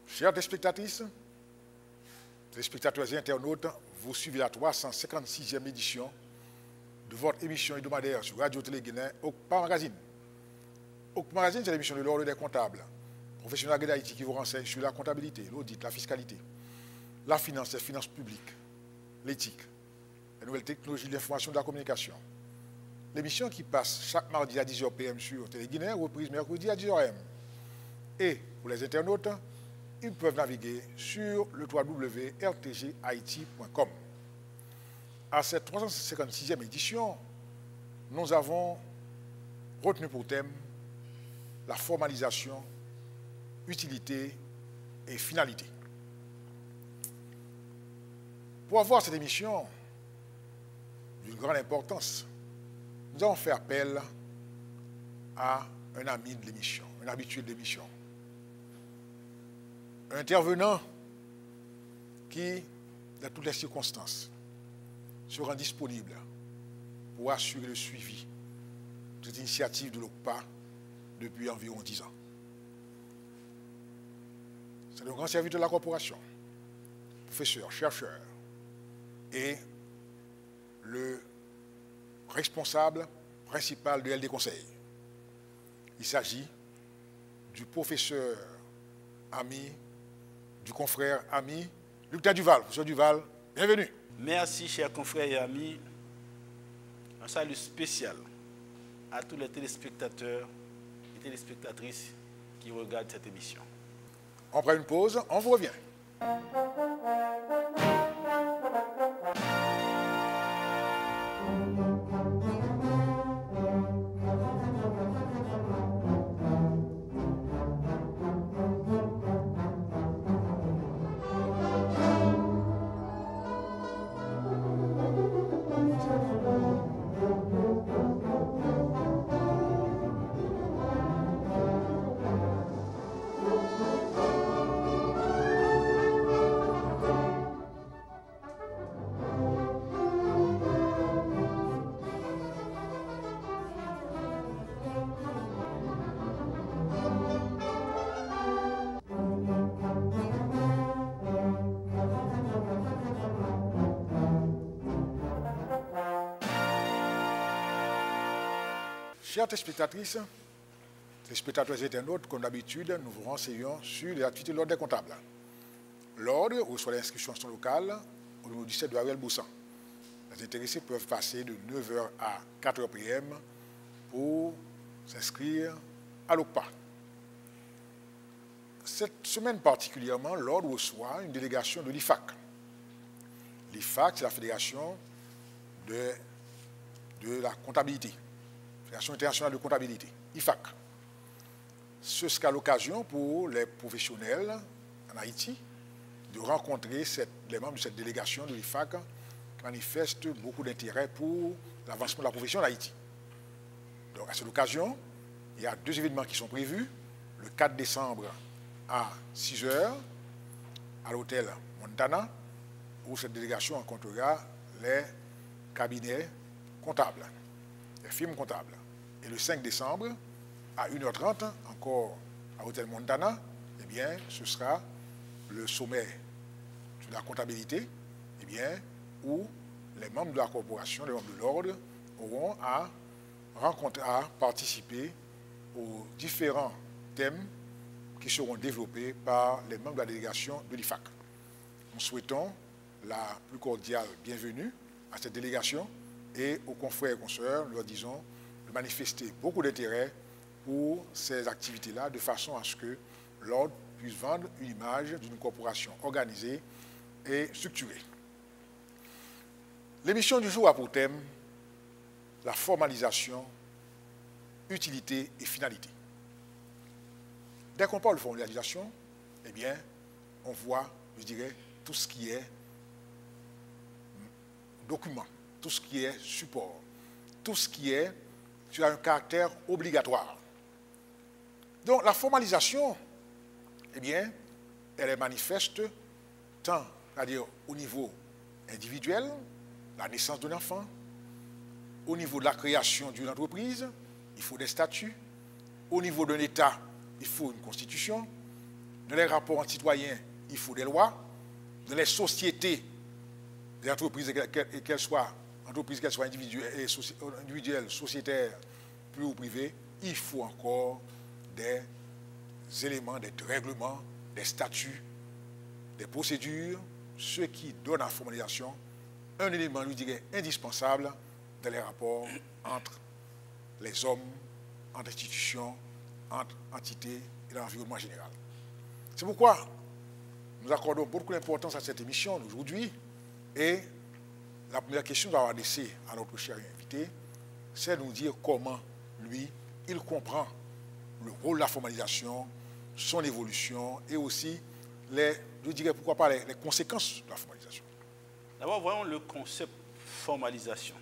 Chers téléspectatrices, téléspectateurs et internautes, vous suivez la 356e édition de votre émission hebdomadaire sur Radio-Télé Guinée, OCPA Magazine. OCPA Magazine, c'est l'émission de l'ordre des comptables, professionnels d'Haïti qui vous renseigne sur la comptabilité, l'audit, la fiscalité, la finance, les finances publiques, l'éthique, les nouvelles technologies de l'information et de la communication. L'émission qui passe chaque mardi à 10h PM sur Télé Guinée, reprise mercredi à 10h AM. Et pour les internautes, ils peuvent naviguer sur le www.rtghaiti.com. À cette 356e édition, nous avons retenu pour thème la formalisation, utilité et finalité. Pour avoir cette émission d'une grande importance, nous avons fait appel à un ami de l'émission, un habitué de l'émission. Un intervenant qui, dans toutes les circonstances, sera disponible pour assurer le suivi de cette initiative de l'OCPA depuis environ 10 ans. C'est le grand serviteur de la corporation, professeur, chercheur et le responsable principal de LD Conseil. Il s'agit du professeur ami, du confrère ami, Luc Duval. Monsieur Duval, bienvenue. Merci, chers confrères et amis. Un salut spécial à tous les téléspectateurs et téléspectatrices qui regardent cette émission. On prend une pause, on vous revient. Chers téléspectatrices, téléspectateurs et internautes, comme d'habitude, nous vous renseignons sur les activités de l'ordre des comptables. L'ordre reçoit l'inscription locale au numéro 17 de Ariel Boussan. Les intéressés peuvent passer de 9h à 4h PM pour s'inscrire à l'OCPA. Cette semaine particulièrement, l'ordre reçoit une délégation de l'IFAC. L'IFAC, c'est la fédération de la comptabilité. Fédération internationale de comptabilité, IFAC. Ce sera l'occasion pour les professionnels en Haïti de rencontrer les membres de cette délégation de l'IFAC qui manifestent beaucoup d'intérêt pour l'avancement de la profession en Haïti. Donc à cette occasion, il y a 2 événements qui sont prévus. Le 4 décembre à 6h à l'hôtel Montana, où cette délégation rencontrera les cabinets comptables, les firmes comptables. Et le 5 décembre, à 1h30, encore à l'hôtel Montana, eh bien, ce sera le sommet de la comptabilité, eh bien, où les membres de la corporation, les membres de l'ordre, auront à participer aux différents thèmes qui seront développés par les membres de la délégation de l'IFAC. Nous souhaitons la plus cordiale bienvenue à cette délégation et aux confrères et consoeurs, nous leur disons de manifester beaucoup d'intérêt pour ces activités-là, de façon à ce que l'ordre puisse vendre une image d'une corporation organisée et structurée. L'émission du jour a pour thème la formalisation, utilité et finalité. Dès qu'on parle de formalisation, eh bien, on voit, je dirais, tout ce qui est document, tout ce qui est support, tout ce qui est sur un caractère obligatoire. Donc la formalisation, eh bien, elle est manifeste tant, c'est-à-dire au niveau individuel, la naissance d'un enfant, au niveau de la création d'une entreprise, il faut des statuts, au niveau d'un État, il faut une constitution, dans les rapports entre citoyens, il faut des lois, dans les sociétés, des entreprises, qu'elles soient individuelles, sociétaires, publiques ou privées, il faut encore des éléments, des règlements, des statuts, des procédures, ce qui donne à la formalisation un élément, je dirais, indispensable dans les rapports entre les hommes, entre institutions, entre entités et l'environnement général. C'est pourquoi nous accordons beaucoup d'importance à cette émission d'aujourd'hui. Et la première question qu'on va adresser à notre cher invité, c'est de nous dire comment, lui, il comprend le rôle de la formalisation, son évolution et aussi, je dirais pourquoi pas, les conséquences de la formalisation. D'abord, voyons le concept formalisation.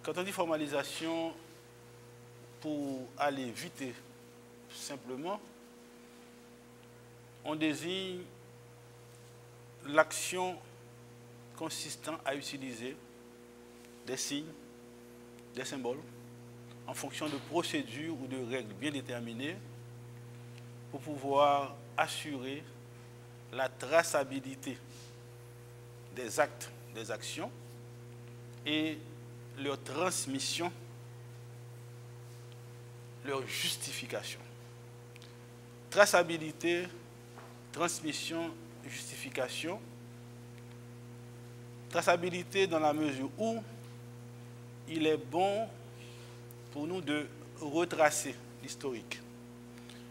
Quand on dit formalisation, pour aller vite et simplement, on désigne l'action consistant à utiliser des signes, des symboles, en fonction de procédures ou de règles bien déterminées pour pouvoir assurer la traçabilité des actes, des actions et leur transmission, leur justification. Traçabilité, transmission, justification. Traçabilité dans la mesure où il est bon pour nous de retracer l'historique.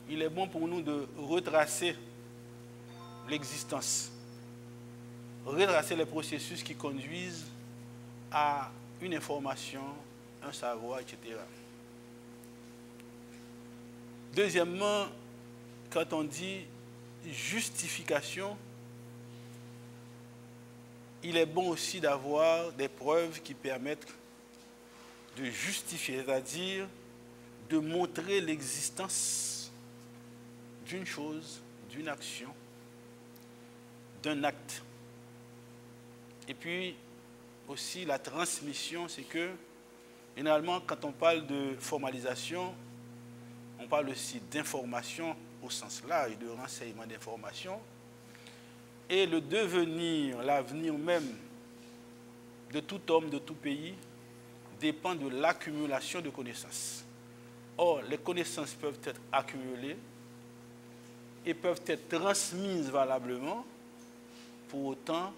Il est bon pour nous de retracer l'existence, retracer les processus qui conduisent à une information, un savoir, etc. Deuxièmement, quand on dit justification, il est bon aussi d'avoir des preuves qui permettent de justifier, c'est-à-dire de montrer l'existence d'une chose, d'une action, d'un acte. Et puis aussi la transmission, c'est que généralement quand on parle de formalisation, on parle aussi d'information au sens large, de renseignement d'information. Et le devenir, l'avenir même de tout homme, de tout pays, dépend de l'accumulation de connaissances. Or, les connaissances peuvent être accumulées et peuvent être transmises valablement, pour autant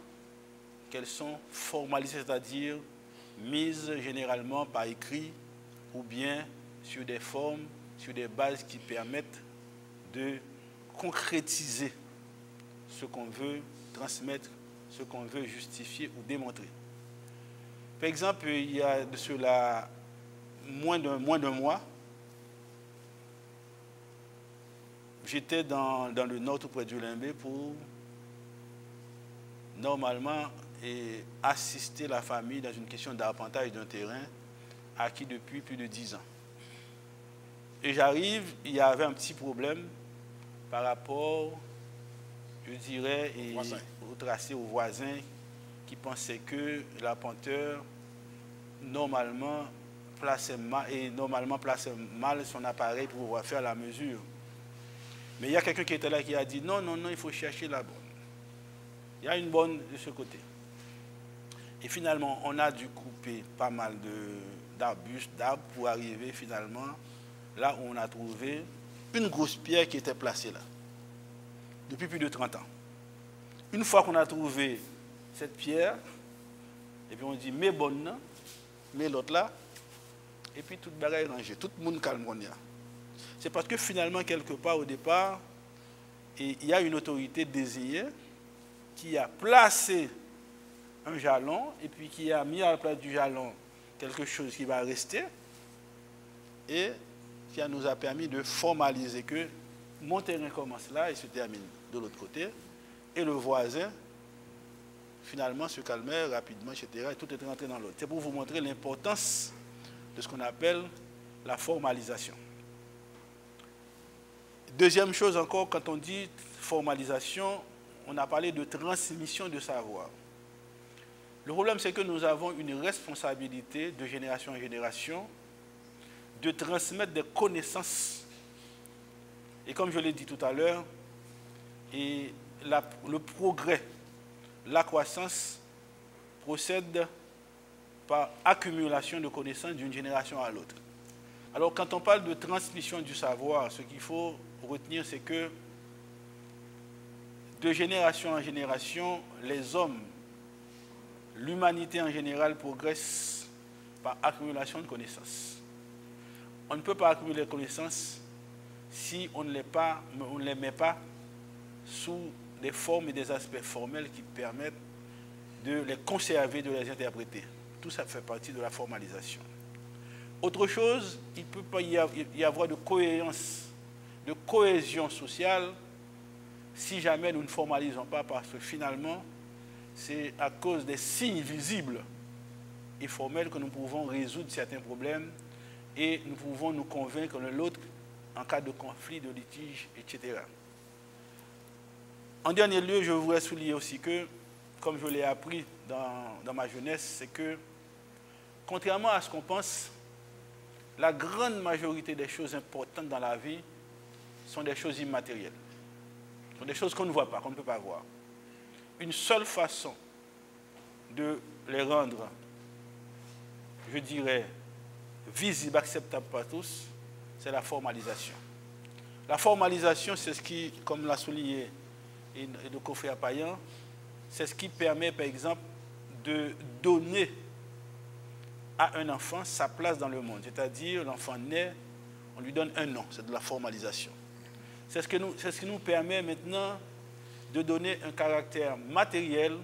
qu'elles sont formalisées, c'est-à-dire mises généralement par écrit ou bien sur des formes, sur des bases qui permettent de concrétiser ce qu'on veut transmettre, ce qu'on veut justifier ou démontrer. Par exemple, il y a de cela moins d'un mois, j'étais dans le nord tout près du Limbé pour normalement assister la famille dans une question d'arpentage d'un terrain acquis depuis plus de 10 ans. Et j'arrive, il y avait un petit problème par rapport, je dirais, au tracé, aux voisins qui pensaient que l'arpenteur normalement plaçait mal son appareil pour pouvoir faire la mesure. Mais il y a quelqu'un qui était là qui a dit non, il faut chercher la bonne. Il y a une bonne de ce côté. Et finalement, on a dû couper pas mal d'arbustes, d'arbres pour arriver finalement là où on a trouvé une grosse pierre qui était placée là, depuis plus de 30 ans. Une fois qu'on a trouvé cette pierre, et puis on dit mais bonne, mais l'autre là, et puis tout le bagage est rangé, tout le monde calme. C'est parce que finalement, quelque part au départ, il y a une autorité désignée qui a placé un jalon et puis qui a mis à la place du jalon quelque chose qui va rester et qui nous a permis de formaliser que mon terrain commence là et se termine de l'autre côté et le voisin finalement se calmait rapidement, etc. et tout est rentré dans l'autre. C'est pour vous montrer l'importance de ce qu'on appelle la formalisation. Deuxième chose encore, quand on dit formalisation, on a parlé de transmission de savoir. Le problème, c'est que nous avons une responsabilité de génération en génération de transmettre des connaissances. Et comme je l'ai dit tout à l'heure, le progrès, la croissance procède par accumulation de connaissances d'une génération à l'autre. Alors, quand on parle de transmission du savoir, ce qu'il faut retenir, c'est que de génération en génération, les hommes, l'humanité en général progresse par accumulation de connaissances. On ne peut pas accumuler des connaissances si on ne les met pas sous des formes et des aspects formels qui permettent de les conserver, de les interpréter. Tout ça fait partie de la formalisation. Autre chose, il ne peut pas y avoir de cohérence, de cohésion sociale si jamais nous ne formalisons pas, parce que finalement, c'est à cause des signes visibles et formels que nous pouvons résoudre certains problèmes et nous pouvons nous convaincre l'un l'autre en cas de conflit, de litige, etc. En dernier lieu, je voudrais souligner aussi que, comme je l'ai appris dans ma jeunesse, c'est que, contrairement à ce qu'on pense, la grande majorité des choses importantes dans la vie sont des choses immatérielles. Ce sont des choses qu'on ne voit pas, qu'on ne peut pas voir. Une seule façon de les rendre, je dirais, visibles, acceptables par tous, c'est la formalisation. La formalisation, c'est ce qui, comme l'a souligné le confrère Payan, c'est ce qui permet, par exemple, de donner à un enfant sa place dans le monde. C'est-à-dire, l'enfant naît, on lui donne un nom, c'est de la formalisation. C'est ce qui nous permet maintenant de donner un caractère matériel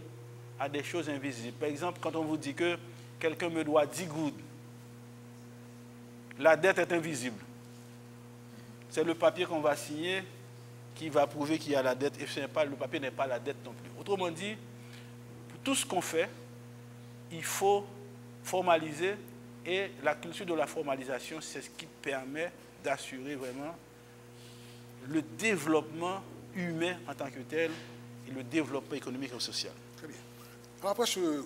à des choses invisibles. Par exemple, quand on vous dit que quelqu'un me doit 10 gouttes, la dette est invisible. C'est le papier qu'on va signer qui va prouver qu'il y a la dette, et le papier n'est pas la dette non plus. Autrement dit, pour tout ce qu'on fait, il faut formaliser, et la culture de la formalisation, c'est ce qui permet d'assurer vraiment le développement humain en tant que tel et le développement économique et social. Très bien. Alors après ce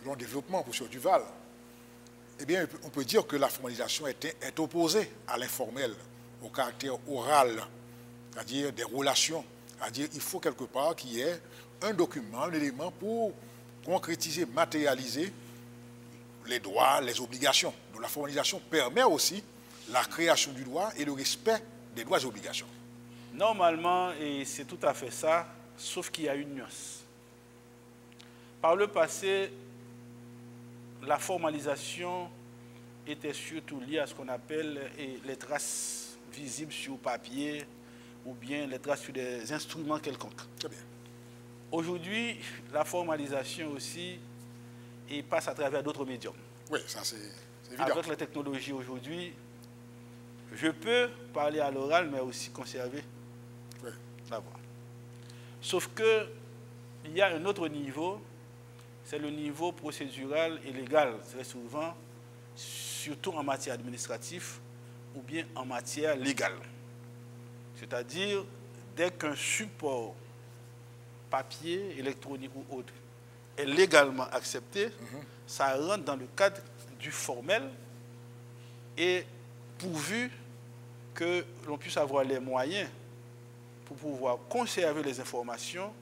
long développement pour M. Duval, eh bien, on peut dire que la formalisation est opposée à l'informel, au caractère oral, c'est-à-dire des relations. C'est-à-dire qu'il faut quelque part qu'il y ait un document, un élément pour concrétiser, matérialiser les droits, les obligations. Donc la formalisation permet aussi la création du droit et le respect des droits et obligations. Normalement, et c'est tout à fait ça, sauf qu'il y a une nuance. Par le passé, la formalisation était surtout liée à ce qu'on appelle les traces visibles sur papier ou bien les traces sur des instruments quelconques. Très bien. Aujourd'hui, la formalisation aussi passe à travers d'autres médiums. Oui, ça c'est évident. Avec la technologie aujourd'hui, je peux parler à l'oral, mais aussi conserver la voix. Sauf qu'il y a un autre niveau, c'est le niveau procédural et légal, très souvent, surtout en matière administrative ou bien en matière légale. C'est-à-dire, dès qu'un support papier, électronique ou autre est légalement accepté, ça rentre dans le cadre du formel et pourvu que l'on puisse avoir les moyens pour pouvoir conserver les informations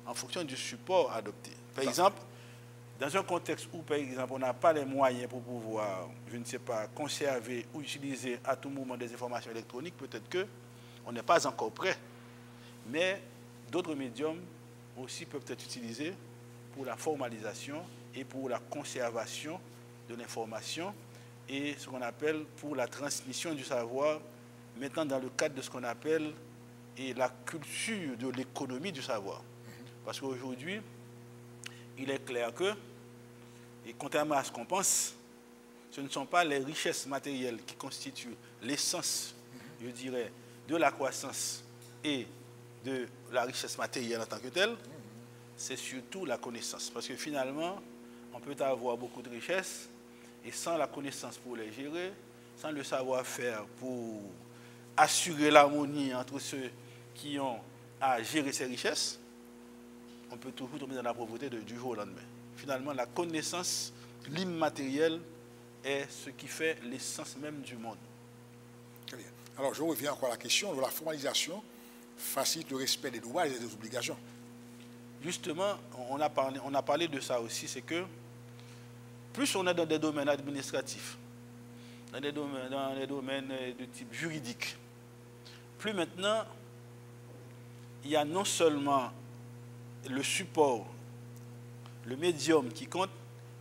en fonction du support adopté. Par exemple, dans un contexte où, par exemple, on n'a pas les moyens pour pouvoir, je ne sais pas, conserver ou utiliser à tout moment des informations électroniques, peut-être qu'on n'est pas encore prêt. Mais d'autres médiums aussi peuvent être utilisés pour la formalisation et pour la conservation de l'information et ce qu'on appelle pour la transmission du savoir, maintenant dans le cadre de ce qu'on appelle la culture de l'économie du savoir. Parce qu'aujourd'hui, il est clair que, et contrairement à ce qu'on pense, ce ne sont pas les richesses matérielles qui constituent l'essence, je dirais, de la croissance et de la richesse matérielle en tant que telle, c'est surtout la connaissance. Parce que finalement, on peut avoir beaucoup de richesses et sans la connaissance pour les gérer, sans le savoir-faire pour assurer l'harmonie entre ceux qui ont à gérer ces richesses, on peut toujours tomber dans la pauvreté du jour au lendemain. Finalement, la connaissance, l'immatériel, est ce qui fait l'essence même du monde. Très bien. Alors, je reviens encore à la question de la formalisation facilite le respect des droits et des obligations. Justement, on a parlé de ça aussi, c'est que plus on est dans des domaines administratifs, dans des domaines de type juridique, plus maintenant, il y a non seulement le support, le médium qui compte,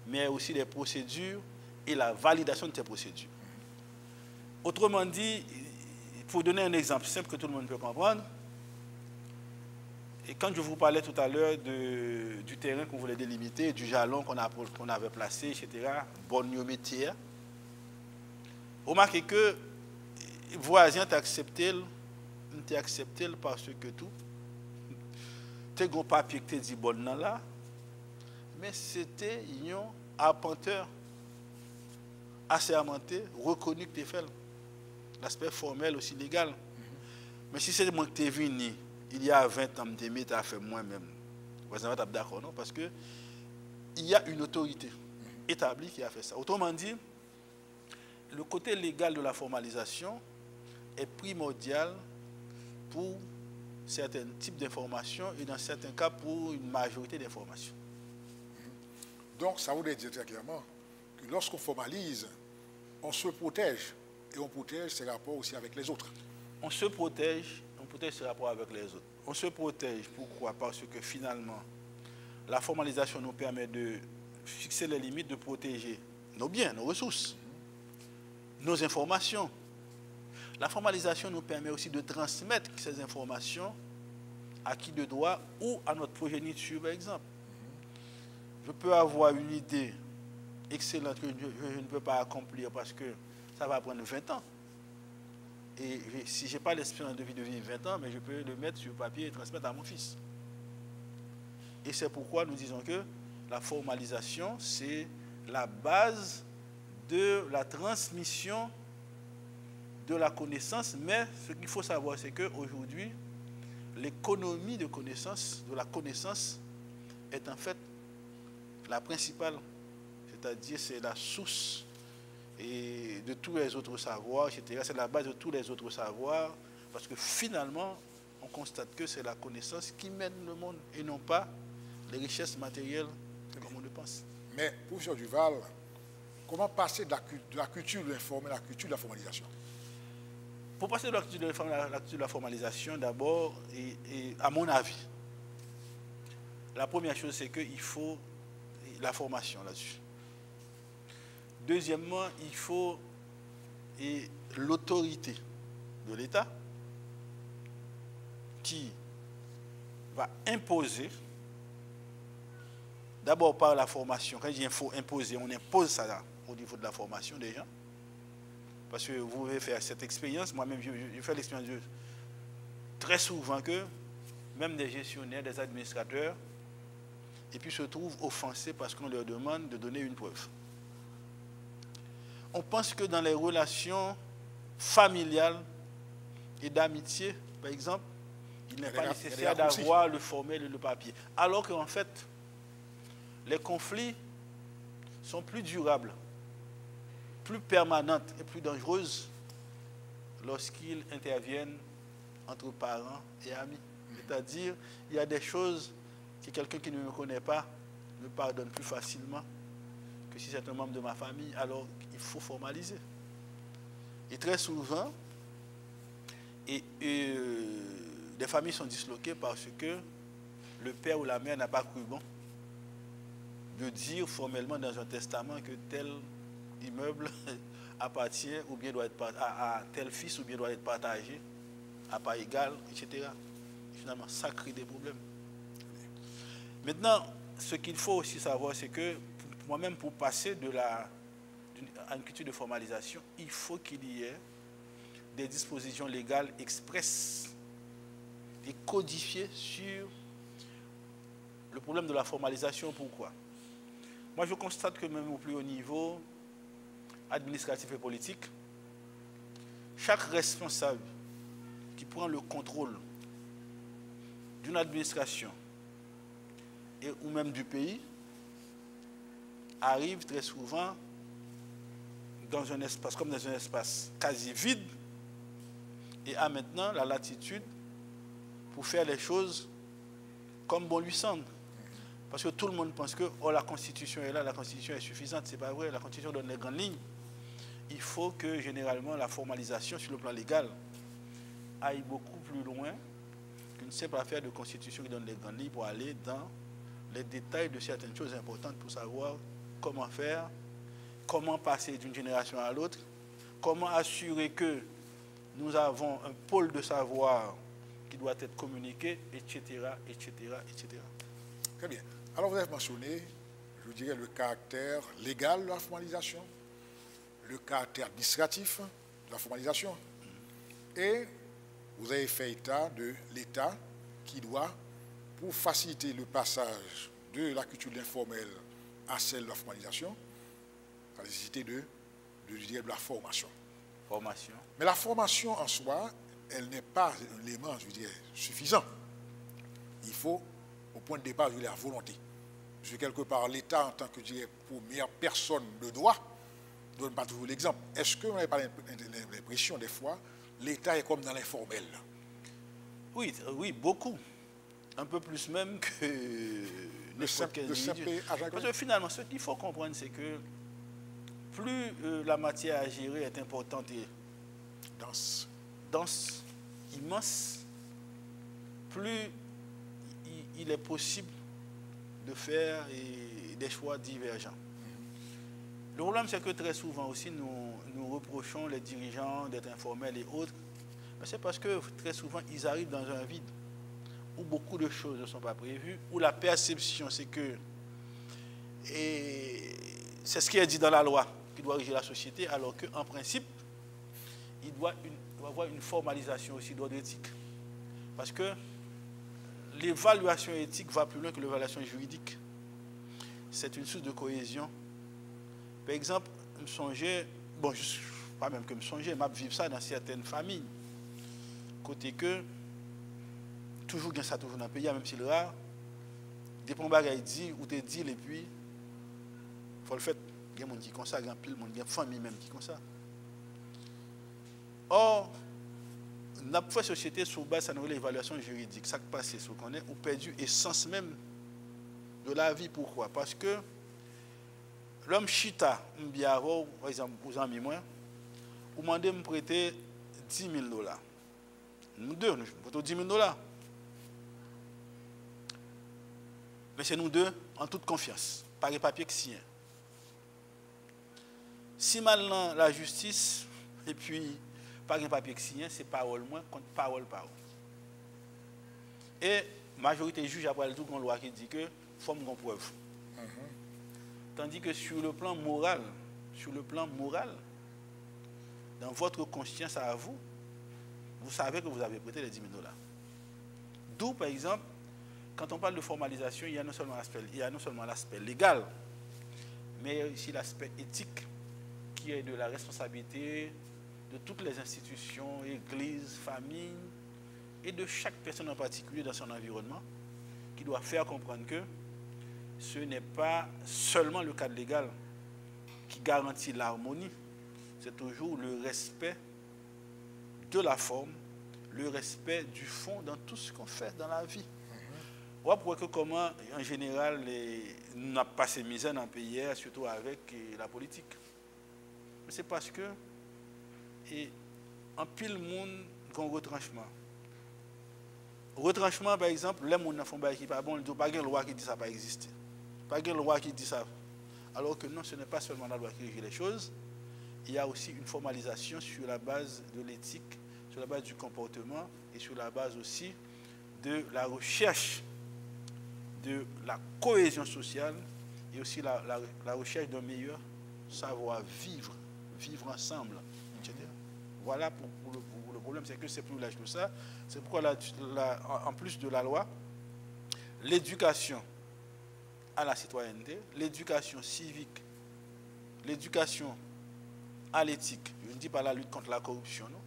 mais aussi les procédures et la validation de ces procédures. Autrement dit, pour donner un exemple simple que tout le monde peut comprendre, et quand je vous parlais tout à l'heure du terrain qu'on voulait délimiter, du jalon qu'on avait placé, etc., bonne métier, remarquez que le voisin t'a accepté parce que tout, tu as un papier qui te dit bon là, mais c'était un arpenteur assermenté, reconnu que tu fait. L'aspect formel aussi légal. Mais si c'est moi qui t'ai venu, il y a 20 ans, tu as fait moi-même. Vous êtes d'accord, non? Parce qu'il y a une autorité établie qui a fait ça. Autrement dit, le côté légal de la formalisation est primordial pour certains types d'informations et dans certains cas pour une majorité d'informations. Donc, ça voudrait dire très clairement que lorsqu'on formalise, on se protège et on protège ses rapports aussi avec les autres. On se protège ses rapports avec les autres. On se protège, pourquoi? Parce que finalement, la formalisation nous permet de fixer les limites, de protéger nos biens, nos ressources, nos informations. La formalisation nous permet aussi de transmettre ces informations à qui de droit ou à notre progéniture, par exemple. Je peux avoir une idée excellente que je ne peux pas accomplir parce que ça va prendre 20 ans. Et si je n'ai pas l'espérance de vie de vivre 20 ans, mais je peux le mettre sur papier et transmettre à mon fils. Et c'est pourquoi nous disons que la formalisation, c'est la base de la transmission de la connaissance. Mais ce qu'il faut savoir, c'est qu'aujourd'hui, l'économie de connaissance, de la connaissance, est en fait la principale. C'est-à-dire, c'est la source et de tous les autres savoirs, etc. C'est la base de tous les autres savoirs, parce que finalement, on constate que c'est la connaissance qui mène le monde et non pas les richesses matérielles comme on le pense. Mais, professeur Duval, comment passer de la culture de l'informel à la culture de la formalisation? Pour passer de la culture de la formalisation, d'abord, et à mon avis, la première chose, c'est qu'il faut la formation là-dessus. Deuxièmement, il faut l'autorité de l'État qui va imposer, d'abord par la formation. Quand je dis qu'il faut imposer, on impose ça là, au niveau de la formation des gens. Parce que vous pouvez faire cette expérience, moi-même je fais l'expérience très souvent que même des gestionnaires, des administrateurs, et puis se trouvent offensés parce qu'on leur demande de donner une preuve. On pense que dans les relations familiales et d'amitié, par exemple, il n'est pas nécessaire d'avoir le formel et le papier. Alors qu'en fait, les conflits sont plus durables, plus permanentes et plus dangereuses lorsqu'ils interviennent entre parents et amis. C'est-à-dire, il y a des choses que quelqu'un qui ne me connaît pas me pardonne plus facilement que si c'est un membre de ma famille, alors il faut formaliser. Et très souvent, des familles sont disloquées parce que le père ou la mère n'a pas cru bon de dire formellement dans un testament que tel immeuble appartient ou bien doit être à tel fils ou bien doit être partagé à part égale, etc. Finalement, ça crée des problèmes. Maintenant, ce qu'il faut aussi savoir, c'est que moi-même, pour passer à une culture de formalisation, il faut qu'il y ait des dispositions légales expresses et codifiées sur le problème de la formalisation. Pourquoi? Moi, je constate que même au plus haut niveau, administratif et politique, chaque responsable qui prend le contrôle d'une administration ou même du pays arrive très souvent dans un espace, comme dans un espace quasi vide, et a maintenant la latitude pour faire les choses comme bon lui semble. Parce que tout le monde pense que la Constitution est là, la Constitution est suffisante. Ce n'est pas vrai, la Constitution donne les grandes lignes. Il faut que généralement la formalisation sur le plan légal aille beaucoup plus loin qu'une simple affaire de Constitution qui donne les grandes lignes pour aller dans les détails de certaines choses importantes pour savoir comment faire, comment passer d'une génération à l'autre, comment assurer que nous avons un pôle de savoir qui doit être communiqué, etc., etc., etc. Très bien. Alors vous avez mentionné, je dirais, le caractère légal de la formalisation, le caractère administratif de la formalisation, et vous avez fait état de l'État qui doit, pour faciliter le passage de la culture de l'informel à celle de la formalisation, la nécessité de la formation. Formation. Mais la formation en soi, elle n'est pas un élément, je dirais, suffisant. Il faut, au point de départ, je dirais, la volonté. Parce que quelque part, l'État, en tant que, je dirais, première personne de droit, ne donne pas toujours l'exemple. Est-ce que vous n'avez pas l'impression, des fois, l'État est comme dans l'informel? Oui, oui, beaucoup. Un peu plus même que le simple agent. Parce que finalement, ce qu'il faut comprendre, c'est que plus la matière à gérer est importante et dense, immense, plus il est possible de faire des choix divergents. Le problème, c'est que très souvent aussi, nous reprochons les dirigeants d'être informels et autres, mais c'est parce que très souvent, ils arrivent dans un vide où beaucoup de choses ne sont pas prévues, où la perception, c'est que, et c'est ce qui est dit dans la loi, qui doit régir la société, alors qu'en principe, il doit avoir une formalisation aussi d'ordre éthique. Parce que l'évaluation éthique va plus loin que l'évaluation juridique. C'est une source de cohésion. Par exemple, me songer, bon, pas même que me songer, m'a vivre ça dans certaines familles. Côté que, toujours gain ça toujours dans le pays, même si le rare, des points bagaille dit ou te dit et puis il faut le faire. Il y a des gens qui comme ça, il y a des familles même qui comme ça. Or, notre société sur base de l'évaluation juridique, ça qui passe, c'est ce qu'on est, ou perdu l'essence même de la vie. Pourquoi? Parce que l'homme chita, par exemple, aux amis, moi, vous demandez de me prêter $10,000. Nous deux, nous prêtons $10,000. Mais c'est nous deux en toute confiance, par les papiers qui signent. Si maintenant la justice, et puis par les papiers qui signent, c'est parole moins contre parole. Et la majorité juge après le tout une loi qui dit que faut une preuve. Tandis que sur le plan moral, dans votre conscience à vous, vous savez que vous avez prêté les $10,000. D'où, par exemple, quand on parle de formalisation, il y a non seulement l'aspect légal, mais aussi l'aspect éthique, qui est de la responsabilité de toutes les institutions, églises, familles, et de chaque personne en particulier dans son environnement, qui doit faire comprendre que ce n'est pas seulement le cadre légal qui garantit l'harmonie, c'est toujours le respect de la forme, le respect du fond dans tout ce qu'on fait dans la vie. On voit que comment, en général, nous n'avons pas ces misères dans le pays, surtout avec la politique. Mais c'est parce que, en pile monde, qu'on retranchement. Retranchement, par exemple, les gens ne font pas qui pas bon, il n'y a pas de loi qui dit que ça n'a pas existé. Pas une loi qui dit ça. Alors que non, ce n'est pas seulement la loi qui régit les choses, il y a aussi une formalisation sur la base de l'éthique, sur la base du comportement et sur la base aussi de la recherche de la cohésion sociale et aussi la recherche d'un meilleur savoir-vivre, vivre ensemble, etc. Voilà pour le problème, c'est que c'est plus large que ça. C'est pourquoi, en plus de la loi, l'éducation à la citoyenneté, l'éducation civique, l'éducation à l'éthique, je ne dis pas la lutte contre la corruption, non,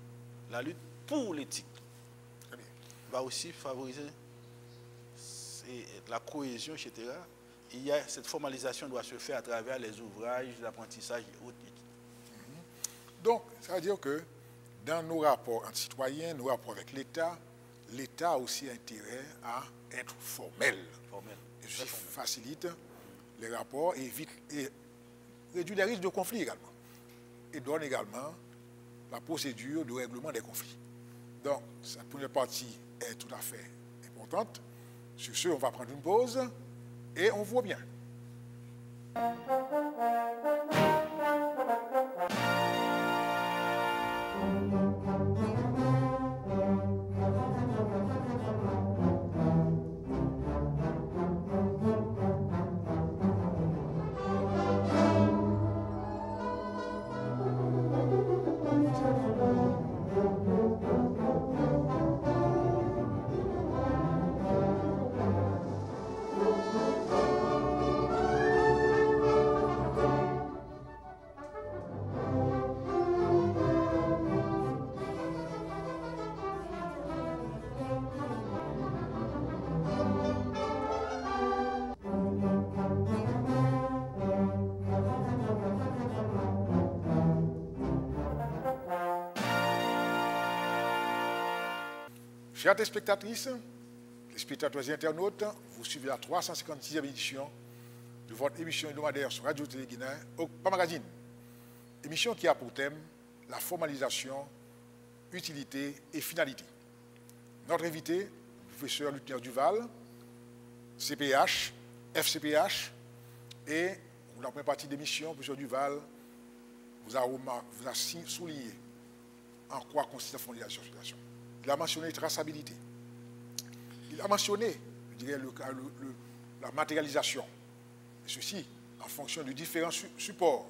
la lutte pour l'éthique, va aussi favoriser la cohésion, etc. Cette formalisation doit se faire à travers les ouvrages d'apprentissage et autres. Donc, ça veut dire que dans nos rapports entre citoyens, nos rapports avec l'État, l'État a aussi intérêt à être formel. Et ceci facilite les rapports et réduit les risques de conflits également. Et donne également la procédure de règlement des conflits. Donc, cette première partie est tout à fait importante. Sur ce, on va prendre une pause et on voit bien. Chers téléspectatrices, les spectateurs et internautes, vous suivez la 356e édition de votre émission hebdomadaire sur Radio Télé Guinée, Okpa Magazine. Émission qui a pour thème la formalisation, utilité et finalité. Notre invité, le professeur Luthner Duval, CPH, FCPH, et pour la première partie de l'émission, le professeur Duval vous a souligné en quoi consiste la formalisation. Il a mentionné traçabilité. Il a mentionné, je dirais, la matérialisation. Et ceci en fonction de différents supports.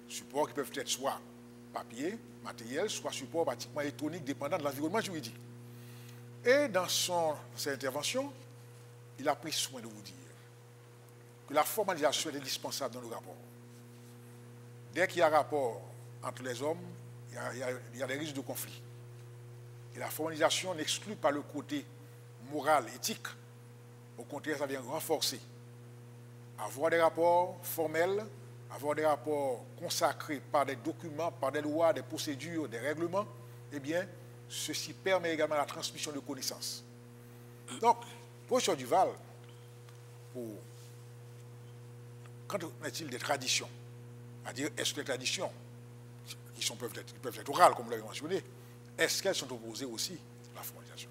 Supports qui peuvent être soit papier, matériel, soit supports pratiquement électroniques, dépendant de l'environnement juridique. Et dans cette intervention, il a pris soin de vous dire que la formalisation est indispensable dans nos rapports. Dès qu'il y a un rapport entre les hommes, il y a des risques de conflit. Et la formalisation n'exclut pas le côté moral, éthique. Au contraire, ça vient renforcer. Avoir des rapports formels, avoir des rapports consacrés par des documents, par des lois, des procédures, des règlements, eh bien, ceci permet également la transmission de connaissances. Donc, professeur Duval, quand est-il des traditions? C'est-à-dire, est-ce que les traditions, qui peuvent être orales, comme vous l'avez mentionné, est-ce qu'elles sont opposées aussi à la formalisation?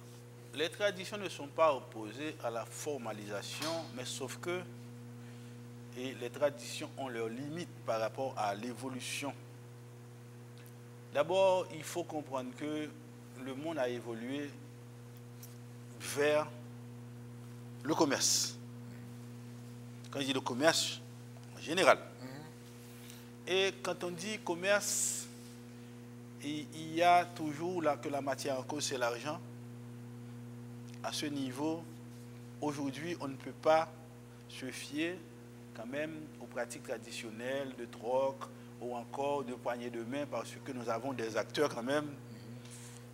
Les traditions ne sont pas opposées à la formalisation, mais sauf que les traditions ont leurs limites par rapport à l'évolution. D'abord, il faut comprendre que le monde a évolué vers le commerce. Quand je dis le commerce, en général. Et quand on dit commerce, il y a toujours là que la matière en cause, c'est l'argent. À ce niveau, aujourd'hui, on ne peut pas se fier quand même aux pratiques traditionnelles de troc ou encore de poignée de main parce que nous avons des acteurs quand même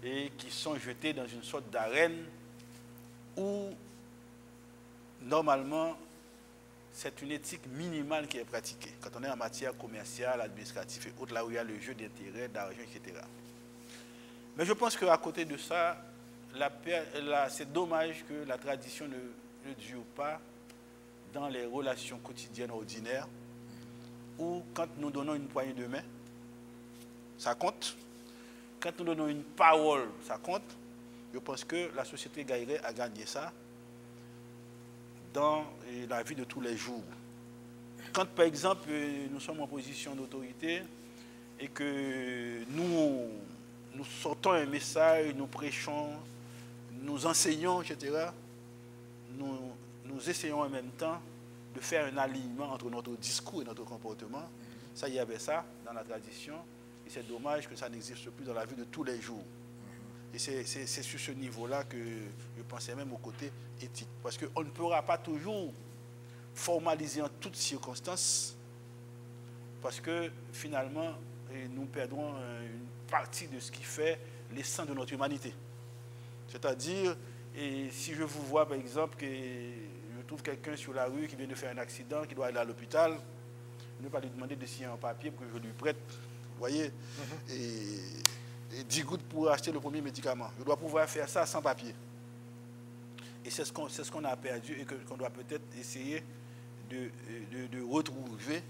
et qui sont jetés dans une sorte d'arène où normalement c'est une éthique minimale qui est pratiquée quand on est en matière commerciale, administrative et autres, là où il y a le jeu d'intérêt, d'argent, etc. Mais je pense qu'à côté de ça, c'est dommage que la tradition ne dure pas dans les relations quotidiennes ordinaires où quand nous donnons une poignée de main, ça compte. Quand nous donnons une parole, ça compte. Je pense que la société gagnerait à gagner ça dans la vie de tous les jours. Quand, par exemple, nous sommes en position d'autorité et que nous sortons un message, nous prêchons, nous enseignons, etc., nous essayons en même temps de faire un alignement entre notre discours et notre comportement. Ça, il y avait ça dans la tradition. Et c'est dommage que ça n'existe plus dans la vie de tous les jours. Et c'est sur ce niveau-là que je pensais même au côté éthique. Parce qu'on ne pourra pas toujours formaliser en toutes circonstances, parce que finalement, nous perdrons une partie de ce qui fait l'essence de notre humanité. C'est-à-dire, si je vous vois par exemple que je trouve quelqu'un sur la rue qui vient de faire un accident, qui doit aller à l'hôpital, je ne vais pas lui demander de signer un papier pour que je lui prête, vous voyez, et 10 gouttes pour acheter le premier médicament. Je dois pouvoir faire ça sans papier. Et c'est ce qu'on a perdu et qu'on doit peut-être essayer de retrouver,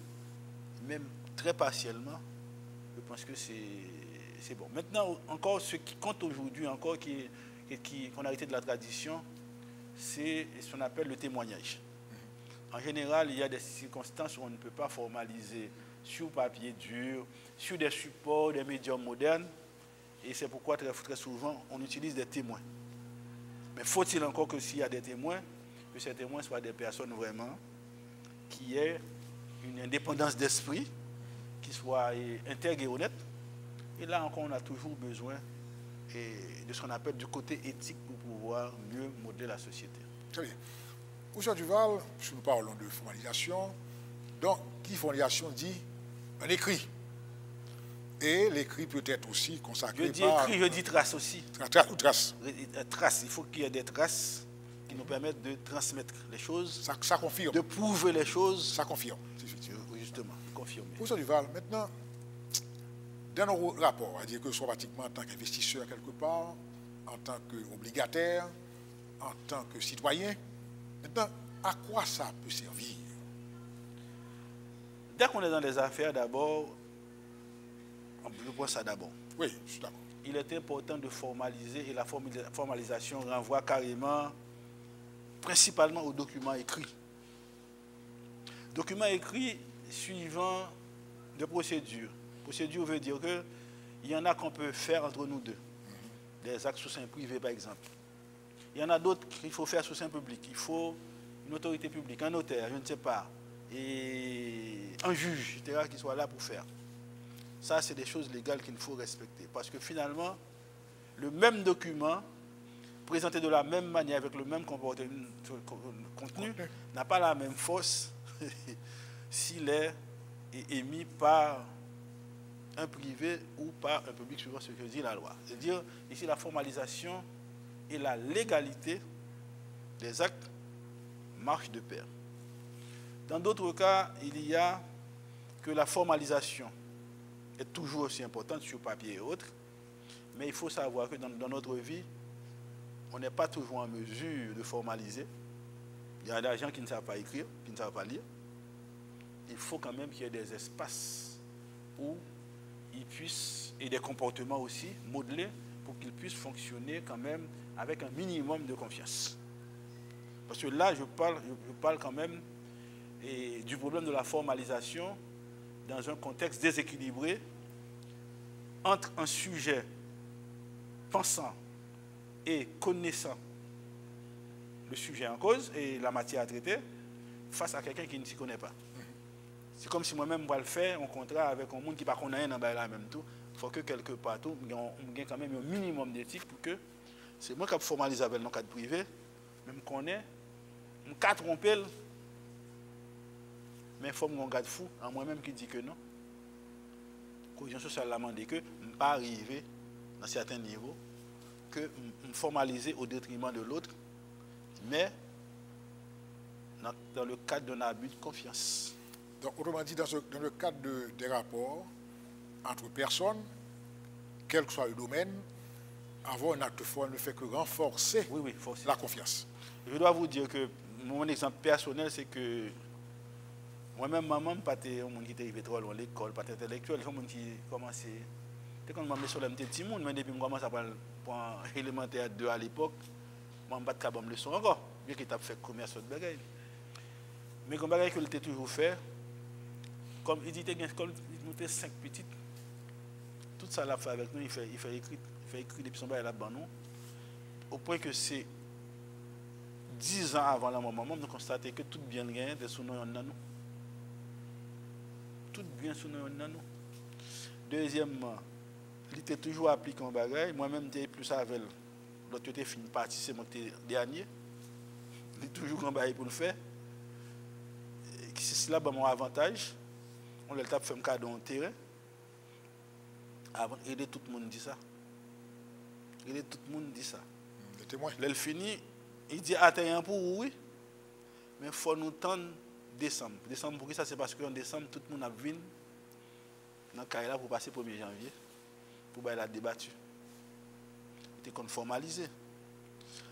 même très partiellement. Je pense que c'est bon. Maintenant, encore ce qui compte aujourd'hui, encore qu'on a hérité de la tradition, c'est ce qu'on appelle le témoignage. En général, il y a des circonstances où on ne peut pas formaliser sur papier dur, sur des supports, des médiums modernes, et c'est pourquoi très souvent on utilise des témoins. Mais faut-il encore que s'il y a des témoins, que ces témoins soient des personnes vraiment qui aient une indépendance d'esprit, qui soient intègres et honnêtes. Et là encore, on a toujours besoin de ce qu'on appelle du côté éthique pour pouvoir mieux modeler la société. Très bien. Monsieur Duval, si nous parlons de formalisation, donc qui formalisation dit un écrit. Et l'écrit peut être aussi consacré par... Je dis écrit, je dis trace aussi. Trace. Trace. Il faut qu'il y ait des traces qui nous permettent de transmettre les choses. Ça confirme. De prouver les choses. Ça confirme. Justement, confirmer. Monsieur Duval, maintenant, dans nos rapports, à dire que soit pratiquement en tant qu'investisseur quelque part, en tant qu'obligataire, en tant que citoyen, maintenant, à quoi ça peut servir? Dès qu'on est dans les affaires, d'abord, je pense ça d'abord. Oui, je suis d'accord. Il est important de formaliser, et la formalisation renvoie carrément, principalement aux documents écrits. Documents écrits suivant des procédures. Procédure veut dire qu'il y en a qu'on peut faire entre nous deux. Des actes sous seing privé, par exemple. Il y en a d'autres qu'il faut faire sous seing public. Il faut une autorité publique, un notaire, je ne sais pas, et un juge, etc., qui soit là pour faire. Ça, c'est des choses légales qu'il faut respecter. Parce que finalement, le même document, présenté de la même manière, avec le même contenu, n'a pas la même force s'il est émis par un privé ou par un public, suivant ce que dit la loi. C'est-à-dire, ici, la formalisation et la légalité des actes marchent de pair. Dans d'autres cas, il y a que la formalisation est toujours aussi importante sur papier et autres, mais il faut savoir que dans notre vie, on n'est pas toujours en mesure de formaliser. Il y a des gens qui ne savent pas écrire, qui ne savent pas lire. Il faut quand même qu'il y ait des espaces où ils puissent, et des comportements aussi, modelés pour qu'ils puissent fonctionner quand même avec un minimum de confiance. Parce que là, je parle quand même du problème de la formalisation dans un contexte déséquilibré entre un sujet pensant et connaissant le sujet en cause et la matière à traiter face à quelqu'un qui ne s'y connaît pas. C'est comme si moi-même, je le faire un contrat avec un monde qui ne connaît rien dans la même tout. Il faut que quelque part, on ait quand même un minimum d'éthique pour que c'est moi qui formalise avec le cadre privé, même qu'on est, je ne tromper, mais il faut que je garde fou en moi-même qui dit que non. La cohésion sociale a demandé que je ne peux pas arriver dans certains niveaux, que je me formaliser au détriment de l'autre, mais dans le cadre d'un abus de confiance. Donc, autrement dit, dans le cadre des rapports entre personnes, quel que soit le domaine, avoir un acte fort ne fait que renforcer la confiance. Je dois vous dire que mon exemple personnel, c'est que moi-même, maman, pas un monde qui était arrivé trop loin à l'école, pas intellectuel, c'est un monde qui commençait. Quand je me suis sur le petit monde, mais depuis que je commence à prendre élémentaire 2 à l'époque, je ne suis pas de leçon encore, bien qu'il ait fait commerce de bagaille. Mais comme bagage que il était toujours fait, comme il dit, comme nous étions 5 petites, tout ça l'a fait avec nous, il fait écrire depuis son bagage là-bas, nous. Au point que c'est 10 ans avant la maman, nous constatons que tout bien était sous nous. Tout bien sous nous. Deuxièmement, il était toujours appliqué en bagage. Moi-même, j'étais plus avec l'autre était fini partie, c'est moi qui étais dernier. Il est toujours en bagage pour le faire. C'est cela mon avantage. On le tape fait un cadeau en terrain. Avant, aider tout le monde dit ça. Aider tout le monde dit ça. Le témoin. Là, fini, il dit attends pour oui, mais il faut nous tendre décembre. Décembre, pour qui ça? C'est parce qu'en décembre, tout le monde a vu dans le cas là pour passer le 1er janvier, pour la débattu. Il était formalisé.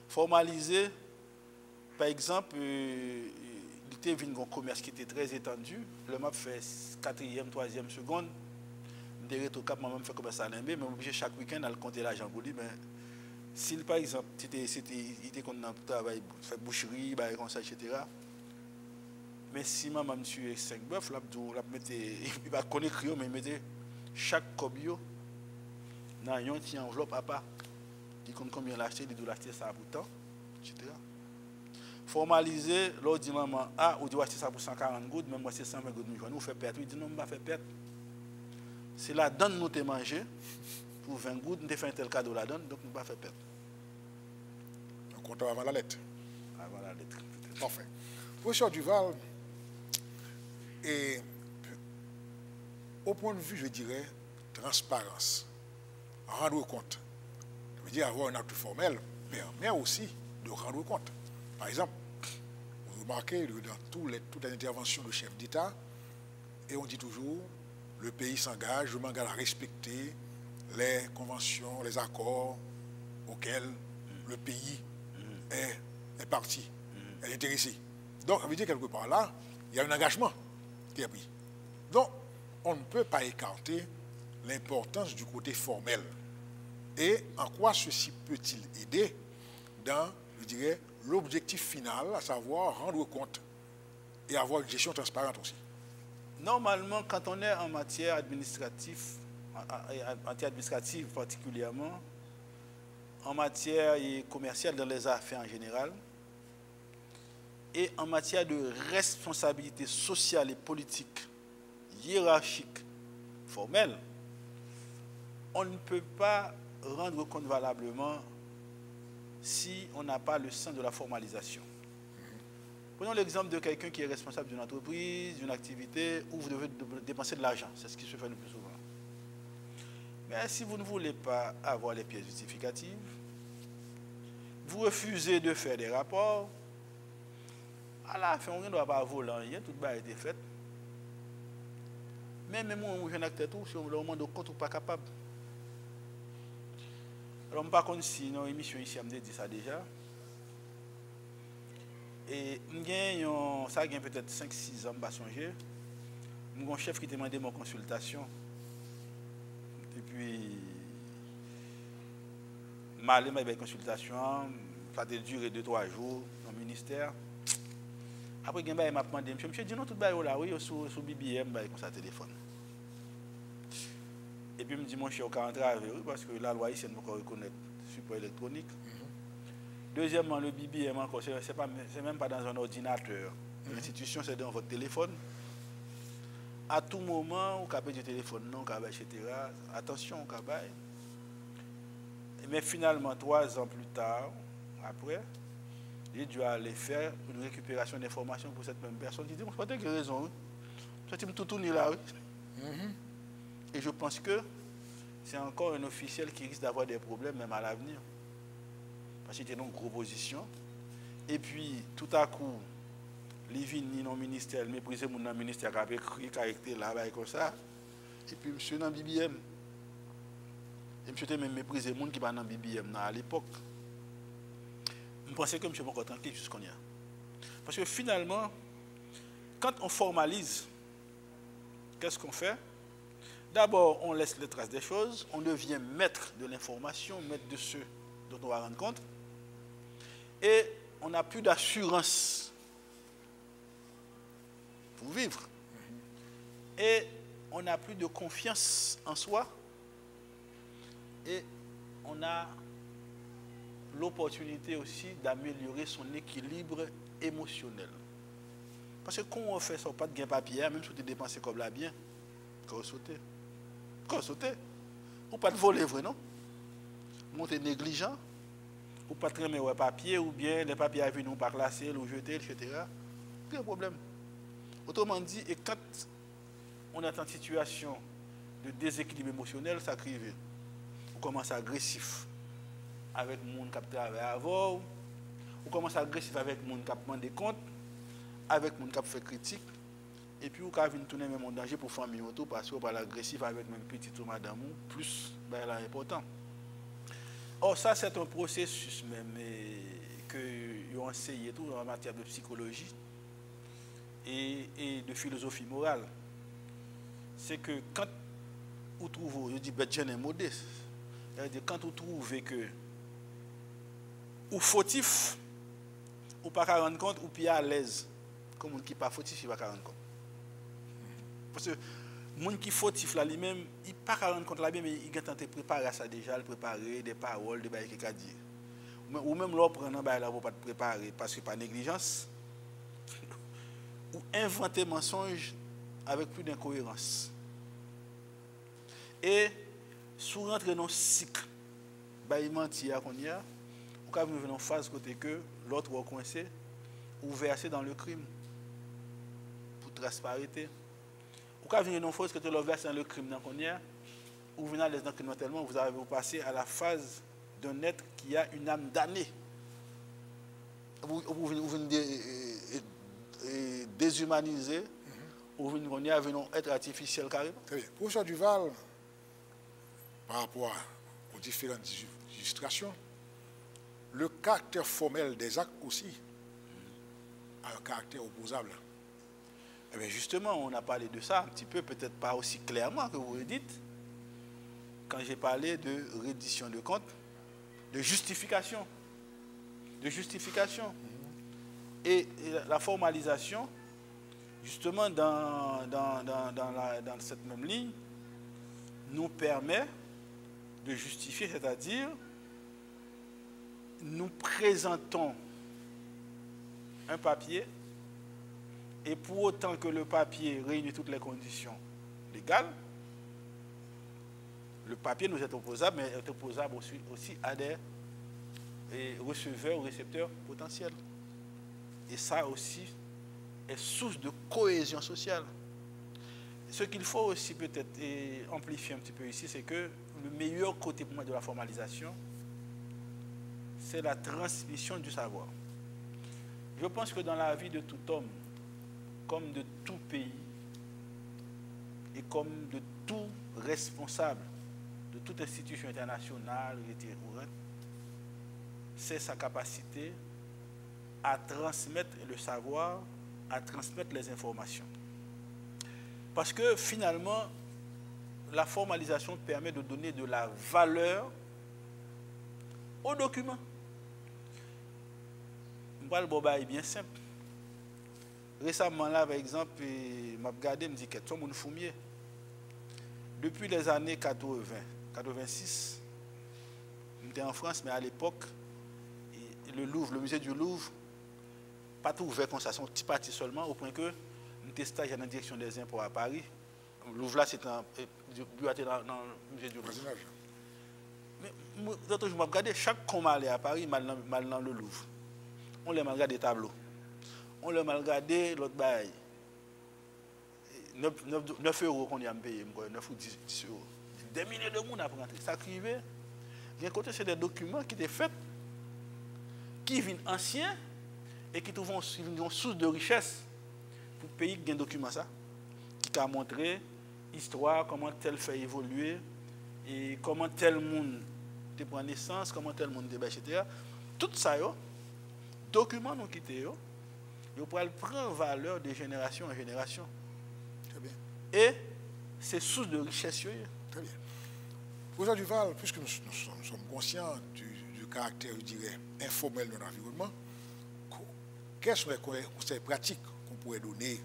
Formalisé, par exemple, il était venu un commerce qui était très étendu. Le map fait 4e, 3e seconde. Je suis au Cap, moi-même, fait commerce à Limbé, mais obligé chaque week-end à le compter l'argent pour lui. Mais s'il, par exemple, il était content de travail, faire boucherie, etc. Mais si maman me tue 5 bœufs, il va connaître, mais il mettait chaque cobio dans une petite enveloppe à part. Il compte combien l'acheter, il doit l'acheter ça pour temps, etc. Formaliser, l'autre dit maman, ah, on doit acheter ça pour 140 gouttes, même moi c'est 120 gouttes, nous fait perte. Il dit non, on va faire perte. C'est la donne nous te manger pour 20 gouttes, nous te fait un tel cadeau la donne, donc nous ne pas faire perte. On compte avant la lettre. Avant la lettre. Parfait. Professeur Duval, et au point de vue, je dirais, transparence, rendre compte. Je veux dire avoir un acte formel, mais aussi de rendre compte. Par exemple, vous remarquez dans toutes les interventions de chefs d'État, et on dit toujours, le pays s'engage, je m'engage à respecter les conventions, les accords auxquels le pays est parti, est intéressé. Donc, ça veut dire quelque part là, il y a un engagement qui est pris. Donc, on ne peut pas écarter l'importance du côté formel. Et en quoi ceci peut-il aider dans, je dirais, l'objectif final, à savoir rendre compte et avoir une gestion transparente aussi. Normalement, quand on est en matière administrative particulièrement, en matière commerciale dans les affaires en général, et en matière de responsabilité sociale et politique, hiérarchique, formelle, on ne peut pas rendre compte valablement si on n'a pas le sens de la formalisation. Prenons l'exemple de quelqu'un qui est responsable d'une entreprise, d'une activité, où vous devez dépenser de l'argent. C'est ce qui se fait le plus souvent. Mais si vous ne voulez pas avoir les pièces justificatives, vous refusez de faire des rapports, à la fin, on ne doit pas voler rien, tout a été fait. Mais même moi, je n'ai acteur tout, si on me demande de compte ou pas capable. Alors, je ne sais pas si dans l'émission ici, on me dit ça déjà. Et ça a peut-être 5-6 ans, je ne sais pas. J'ai un chef qui m'a demandé mon consultation. Et puis, je suis allé à une consultation. Ça a duré 2-3 jours dans le ministère. Après, il m'a demandé, monsieur, dis-nous tout le là, oui, sur BBM, comme ça, téléphone. Et puis, il me dit, mon cher, on rentre avec oui, parce que la loi ici, elle ne peut pas reconnaître le support électronique. Deuxièmement, le BBM, ce n'est même pas dans un ordinateur. L'institution, c'est dans votre téléphone. À tout moment, on peut du téléphone, non, etc. Attention, on peut. Mais finalement, 3 ans plus tard, après, j'ai dû aller faire une récupération d'informations pour cette même personne qui dit, bon, tu as raison, oui. Tu me tout tourné là, oui. Et je pense que c'est encore un officiel qui risque d'avoir des problèmes même à l'avenir. Parce qu'il était dans une grosse position. Et puis, tout à coup, les vignes dans le ministère, mépriser mon dans le ministère qui avait écrit caractère là-bas comme ça. Et puis, monsieur dans le BBM. Et monsieur était même méprisé les gens qui sont dans le BBM à l'époque. Je pensais que monsieur est encore tranquille jusqu'on y a. Parce que finalement, quand on formalise, qu'est-ce qu'on fait? D'abord, on laisse les traces des choses, on devient maître de l'information, maître de ce dont on va rendre compte, et on n'a plus d'assurance pour vivre. Et on n'a plus de confiance en soi. Et on a l'opportunité aussi d'améliorer son équilibre émotionnel. Parce que quand on fait ça, pas de gain papier, même si tu dépenses comme là bien, quand on saute. Quand on saute, ou pas de voler vrai, non? Monter négligent, ou pas de traîner ouais papier, ou bien les papiers à venir ou pas classer, ou jeter, etc. Aucun problème. Autrement dit, et quand on est en situation de déséquilibre émotionnel, ça crive. On commence agressif avec le monde qui travaille avant, on commence agressif avec le monde qui demande des comptes, avec le monde qui fait critique, et puis on vient tourner même en danger pour la famille parce qu'on parle agressif avec même petit ou madame, plus ben, là, important. Or, ça, c'est un processus même que ont enseigné tout en matière de psychologie et de philosophie morale. C'est que quand vous trouvez, je dis bête et modeste, quand vous trouvez que ou fautif, ou pas qu'à rendre compte, ou puis à l'aise, comme qui n'est pas fautif, il ne va pas rendre compte. Parce que le monde qui est fautif là lui-même, il ne pas rendre compte là-même, mais il a tenté de préparer ça déjà, de préparer des paroles, des choses qu'il a dit. Ou même l'autre prendre un bail là pour pas te préparer parce que par négligence, ou inventer mensonges avec plus d'incohérence. Et sous rentrer dans un cycle, il mentir qu'on y a, ou quand vous venez en phase côté que l'autre va coincé ou versé dans le crime pour transparité. Ou quand vous venez en phase que l'autre versé dans le crime qu'on y a, ou venez à l'aise dans le crime tellement, vous avez passé à la phase d'un être qui a une âme damnée. Vous venez déshumaniser, ou vous venez être artificiel carrément. Très bien. Professeur Duval, par rapport aux différentes illustrations, le caractère formel des actes aussi a un caractère opposable. Eh bien justement, on a parlé de ça un petit peu, peut-être pas aussi clairement que vous le dites, quand j'ai parlé de reddition de compte, de justification. De justification. Et la formalisation, justement, dans cette même ligne, nous permet de justifier, c'est-à-dire, nous présentons un papier et pour autant que le papier réunit toutes les conditions légales, le papier nous est opposable, mais est opposable aussi à des receveurs ou récepteurs potentiels. Et ça aussi est source de cohésion sociale. Ce qu'il faut aussi peut-être amplifier un petit peu ici, c'est que le meilleur côté pour moi de la formalisation, c'est la transmission du savoir. Je pense que dans la vie de tout homme, comme de tout pays, et comme de tout responsable, de toute institution internationale, c'est sa capacité à transmettre le savoir, à transmettre les informations. Parce que finalement, la formalisation permet de donner de la valeur aux documents. Le boba est bien simple. Récemment, là, par exemple, je regardé, je me dis que tout le monde fumier. Depuis les années 80, 86, j'étais en France, mais à l'époque, le Louvre, le musée du Louvre, pas tout ouvert comme ça, c'est un petit parti seulement, au point que j'étais stagiaire dans la direction des impôts à Paris. Le Louvre là, c'est un bureau dans le musée du Louvre. Mais je me regardé, chaque qu'on allait à Paris, mal dans le Louvre. On les mal regardé des tableaux. On les mal regardé l'autre bail. 9 euros qu'on y a payé, 9 ou 10 euros. Des milliers de monde à prendre. Ça crivait. D'un côté, c'est des documents qui étaient faits, qui viennent anciens et qui trouvent une source de richesse pour le pays qui a un document ça, qui a montré l'histoire, comment tel fait évoluer, et comment tel monde te prend naissance, comment tel monde débat, etc. Tout ça, documents nous quittés, ils pourraient prendre valeur de génération en génération. Très bien. Et c'est source de richesse. Très bien. Professeur Duval, puisque nous sommes conscients du caractère, je dirais, informel de l'environnement, quels sont les conseils pratiques qu'on pourrait donner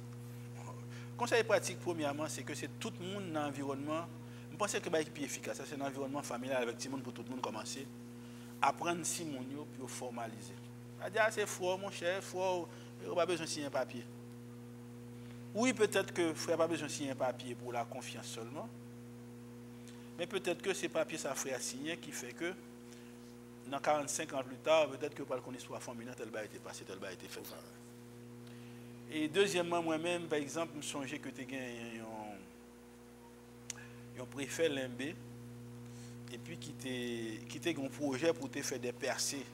conseil pratique, premièrement, c'est que c'est tout le monde dans l'environnement. Je pense que c'est plus efficace. C'est un environnement familial avec tout le monde pour tout le monde commencer. Apprendre si mon yo pour formaliser. C'est fort, mon cher, fort, il n'y a pas besoin de signer un papier. Oui, peut-être que frère n'a pas besoin de signer un papier pour la confiance seulement. Mais peut-être que ces papiers, ça frère signer qui fait que dans 45 ans plus tard, peut-être que par connaître soit familiale, tel bas été passé, tel bas été fait. Et deuxièmement, moi-même, par exemple, je me songeais que tu as un préfet Limbé et puis qui t'a un projet pour te faire des percées.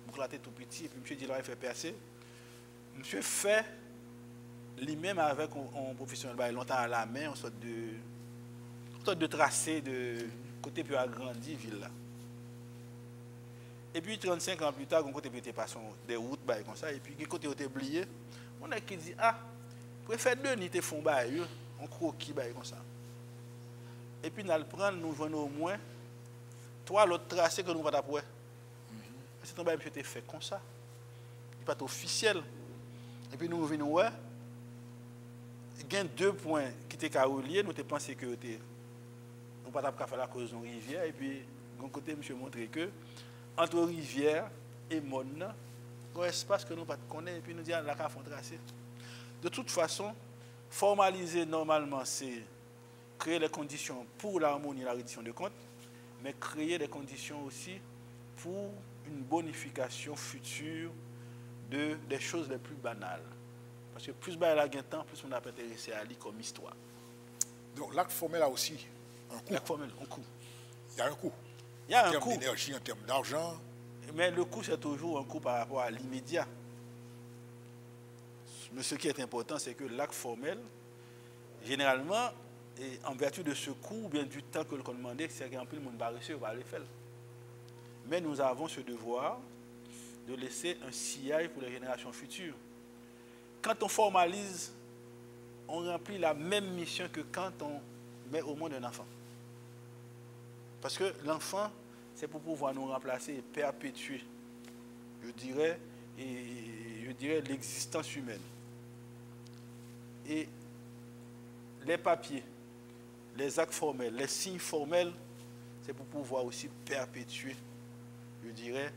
Pour que la tête tout petit, et puis monsieur dit là, il fait percer. Monsieur fait lui-même avec un professionnel, longtemps à la main, une sorte de tracé de côté plus agrandi, ville là. Et puis 35 ans plus tard, on côté était passé des routes comme ça, et puis côté était oublié, on a qui dit préfet Denis te font bail, on croquis comme ça. Et puis nous le prendre, nous venons au moins 3 l'autre tracé que nous va d'après. C'est un bail monsieur te fait comme ça. Il pas officiel. Et puis nous venons ouais. Il y a 2 points qui étaient reliés, nous te pensé que nous pas faire la cause de rivière et puis d'un côté monsieur montrer que entre rivière et monde, il y a un espace que nous ne connaissons pas et puis nous disons là qu'on font tracer. De toute façon, formaliser normalement, c'est créer les conditions pour l'harmonie et la reddition de comptes, mais créer les conditions aussi pour une bonification future des choses les plus banales. Parce que plus il y a de temps, plus on a intéressé à lui comme histoire. Donc l'acte formel a aussi un coût. L'acte formel, un coût. Il y a un coût. Il y a en un termes coût. d'énergie, en termes d'argent. Mais le coût, c'est toujours un coût par rapport à l'immédiat. Mais ce qui est important, c'est que l'acte formel, généralement, et en vertu de ce coût, ou bien du temps que l'on demandait, c'est qu'un peu le monde va réussir, va le faire. Mais nous avons ce devoir de laisser un sillage pour les générations futures. Quand on formalise, on remplit la même mission que quand on met au monde un enfant. Parce que l'enfant, c'est pour pouvoir nous remplacer et perpétuer, je dirais l'existence humaine. Et les papiers, les actes formels, les signes formels, c'est pour pouvoir aussi perpétuer, je dirais,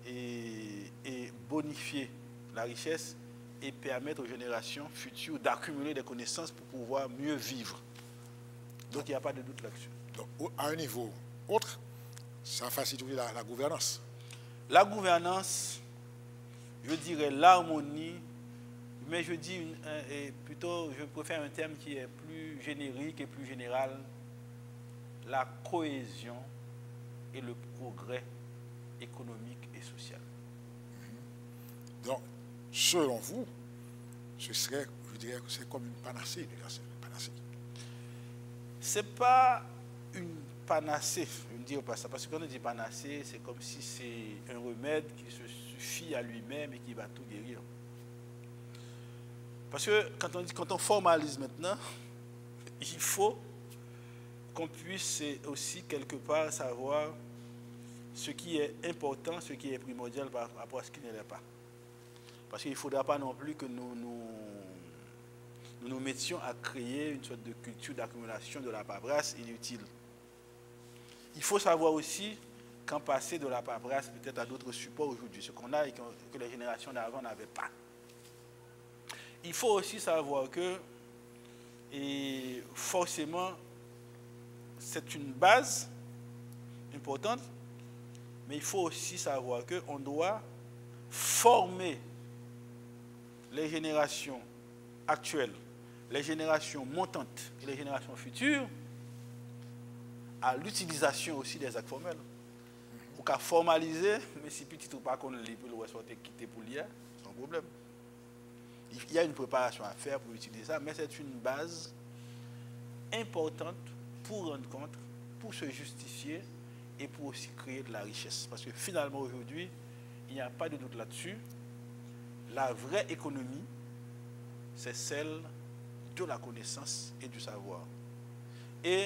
et bonifier la richesse et permettre aux générations futures d'accumuler des connaissances pour pouvoir mieux vivre. Donc il n'y a pas de doute là-dessus. Donc à un niveau autre, ça facilite la gouvernance. La gouvernance, je dirais l'harmonie, mais je dis plutôt, je préfère un terme qui est plus générique et plus général, la cohésion et le progrès économique et social. Donc, selon vous, ce serait, je dirais que c'est comme une panacée universelle. Ce n'est pas une panacée, je ne dirais pas ça, parce que quand on dit panacée, c'est comme si c'est un remède qui se suffit à lui-même et qui va tout guérir. Parce que quand on formalise maintenant, il faut qu'on puisse aussi quelque part savoir ce qui est important, ce qui est primordial par rapport à ce qui ne l'est pas. Parce qu'il ne faudra pas non plus que nous mettions à créer une sorte de culture d'accumulation de la paperasse inutile. Il faut savoir aussi quand passer de la paperasse peut-être à d'autres supports aujourd'hui, ce qu'on a et que les générations d'avant n'avaient pas. Il faut aussi savoir que, et forcément, c'est une base importante, mais il faut aussi savoir qu'on doit former les générations actuelles, les générations montantes et les générations futures à l'utilisation aussi des actes formels. Pour qu'à formaliser, mais si petit ou pas qu'on lit pour le soit quitté pour lire, sans problème. Il y a une préparation à faire pour utiliser ça, mais c'est une base importante pour rendre compte, pour se justifier et pour aussi créer de la richesse. Parce que finalement aujourd'hui, il n'y a pas de doute là-dessus. La vraie économie, c'est celle de la connaissance et du savoir. Et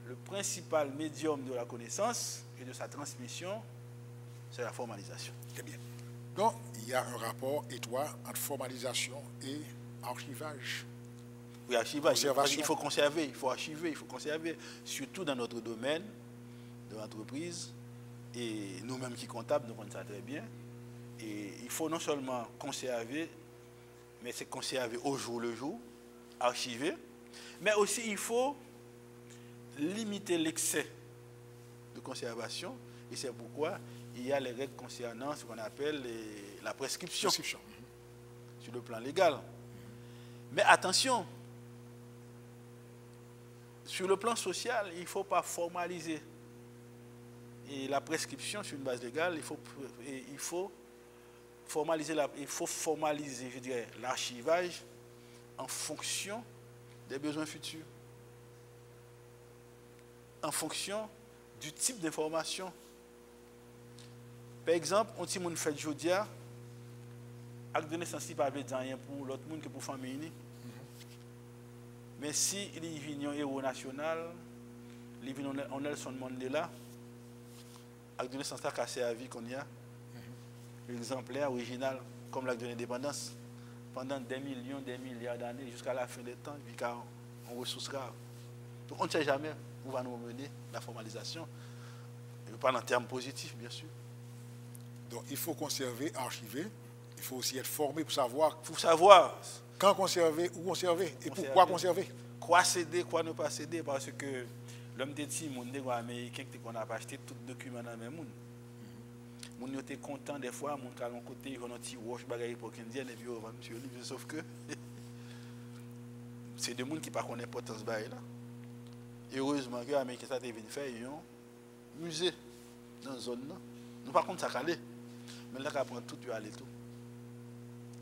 le principal médium de la connaissance et de sa transmission, c'est la formalisation. Très bien. Donc, il y a un rapport étroit entre formalisation et archivage. Oui, archivage. Conservation. Il faut conserver, il faut archiver, il faut conserver. Surtout dans notre domaine de l'entreprise. Et nous-mêmes qui comptables, nous comprenons ça très bien. Et il faut non seulement conserver, mais c'est conserver au jour le jour, archiver. Mais aussi, il faut limiter l'excès de conservation. Et c'est pourquoi il y a les règles concernant ce qu'on appelle la prescription. Sur le plan légal. Mais attention, sur le plan social, il ne faut pas formaliser. Et la prescription sur une base légale, il faut formaliser, je dirais, l'archivage en fonction des besoins futurs, en fonction du type d'information. Par exemple, on dit que fait jodia, acte de naissance pas veut dire rien pour l'autre monde que pour la famille. Mais si il y a un héros national, il y a un Nelson Mandela, acte de naissance a cassé la vie qu'on y a, exemplaire original, comme l'acte de l'indépendance, pendant des millions, des milliards d'années, jusqu'à la fin des temps, il y a une ressource rare. Donc on ne sait jamais où va nous mener la formalisation, et pas en termes positifs, bien sûr. Donc il faut conserver, archiver. Il faut aussi être formé pour savoir. Quand conserver, où conserver et pourquoi conserver. Quoi céder, quoi ne pas céder, parce que l'homme de ti, mon nègre américain, qu'on a acheté tout document dans le même monde. Mon était content des fois, mon calon côté, ils ont un petit wash bagaille pour qu'ils viennent et puis on va monsieur livre, sauf que c'est des gens qui ne connaissent pas l'importance de là. Heureusement que les Américains ça venu faire un musée dans la zone. Nous par contre ça calé, mais là qu'on prend tout, tu aller tout.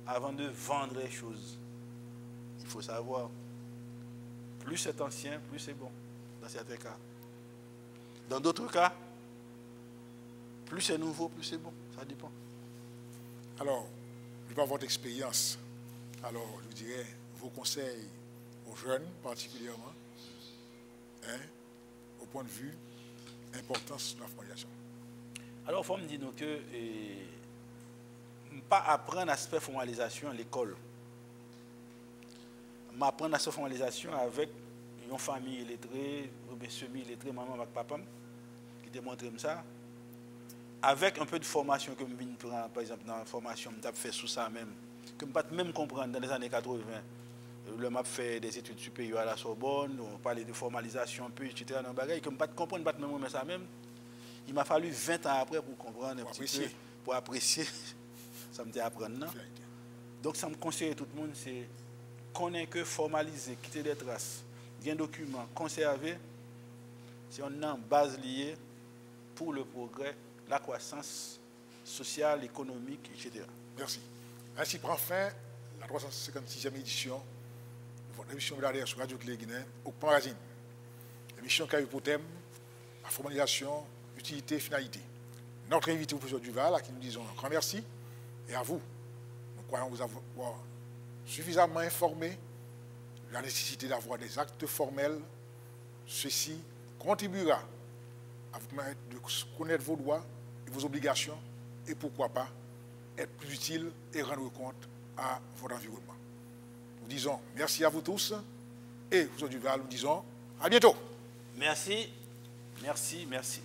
Avant de vendre les choses, il faut savoir, plus c'est ancien, plus c'est bon, dans certains cas. Dans d'autres cas, plus c'est nouveau, plus c'est bon, ça dépend. Alors, vu par votre expérience, alors je dirais vos conseils aux jeunes particulièrement, au point de vue importance de la formalisation. Alors, il faut me dire que pas apprendre l'aspect formalisation à l'école. M'apprendre l'aspect formalisation avec une famille illettrée, ou bien semi-illettrée, maman avec papa, qui te montre comme ça. Avec un peu de formation que je viens de prendre, par exemple, dans la formation, je fait sous ça même, que je ne peux pas même comprendre dans les années 80. Le m'a fait des études supérieures à la Sorbonne, on parlait de formalisation un peu, etc. Dans bagage, que je ne peux pas comprendre, pas même ça même. Il m'a fallu 20 ans après pour comprendre un petit peu, pour apprécier. Ça me dit apprendre. Non? Donc, ça me conseille tout le monde, c'est connaître que formaliser, quitter des traces, bien document, conserver, c'est une base liée pour le progrès, la croissance sociale, économique, etc. Merci. Ainsi prend fin la 356e édition de votre émission hebdomadaire sur Radio Clé Guinée, au Magazine. Émission qui a eu pour thème la formalisation, utilité, finalité. Notre invité, le professeur Duval, à qui nous disons un grand merci, et à vous. Nous croyons vous avoir suffisamment informé de la nécessité d'avoir des actes formels. Ceci contribuera à vous permettre de connaître vos droits et vos obligations et pourquoi pas être plus utile et rendre compte à votre environnement. Nous disons merci à vous tous et vous Duval, nous disons à bientôt. Merci, merci, merci.